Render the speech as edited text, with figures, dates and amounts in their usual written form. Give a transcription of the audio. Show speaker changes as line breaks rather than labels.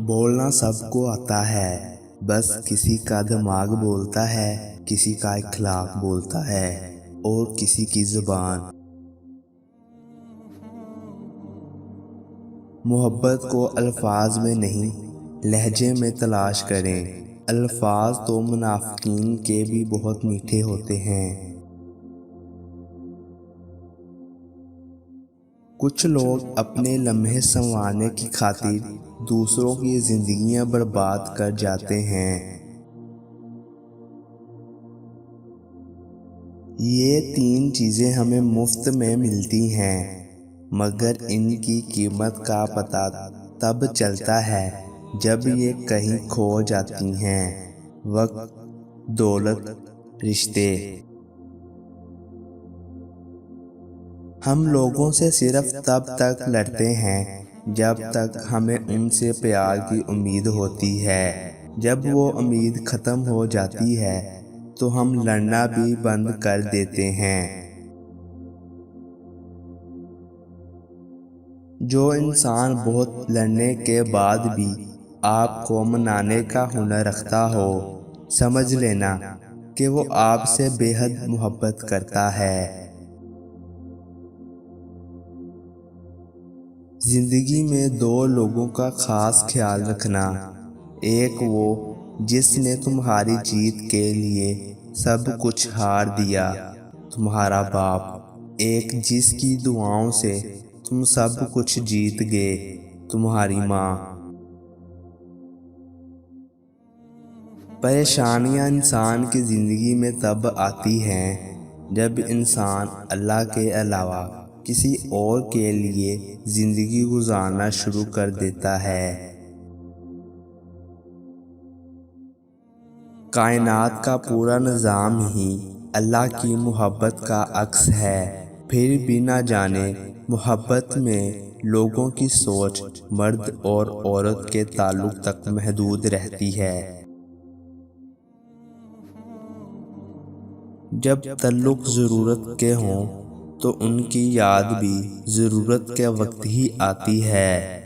بولنا سب کو آتا ہے، بس کسی کا دماغ بولتا ہے، کسی کا اخلاق بولتا ہے اور کسی کی زبان۔ محبت کو الفاظ میں نہیں، لہجے میں تلاش کریں۔ الفاظ تو منافقین کے بھی بہت میٹھے ہوتے ہیں۔ کچھ لوگ اپنے لمحے سنوارنے کی خاطر دوسروں کی زندگیاں برباد کر جاتے ہیں۔ یہ تین چیزیں ہمیں مفت میں ملتی ہیں، مگر ان کی قیمت کا پتہ تب چلتا ہے جب یہ کہیں کھو جاتی ہیں۔ وقت، دولت، رشتے۔ ہم لوگوں سے صرف تب تک لڑتے ہیں جب تک ہمیں ان سے پیار کی امید ہوتی ہے۔ جب وہ امید ختم ہو جاتی ہے تو ہم لڑنا بھی بند کر دیتے ہیں۔ جو انسان بہت لڑنے کے بعد بھی آپ کو منانے کا ہنر رکھتا ہو، سمجھ لینا کہ وہ آپ سے بے حد محبت کرتا ہے۔ زندگی میں دو لوگوں کا خاص خیال رکھنا، ایک وہ جس نے تمہاری جیت کے لیے سب کچھ ہار دیا، تمہارا باپ، ایک جس کی دعاؤں سے تم سب کچھ جیت گئے، تمہاری ماں۔ پریشانیاں انسان کی زندگی میں تب آتی ہیں جب انسان اللہ کے علاوہ کسی اور کے لیے زندگی گزارنا شروع کر دیتا ہے۔ کائنات کا پورا نظام ہی اللہ کی محبت کا عکس ہے، پھر بھی نہ جانے محبت میں لوگوں کی سوچ مرد اور عورت کے تعلق تک محدود رہتی ہے۔ جب تعلق ضرورت کے ہوں تو ان کی یاد بھی ضرورت کے وقت ہی آتی ہے۔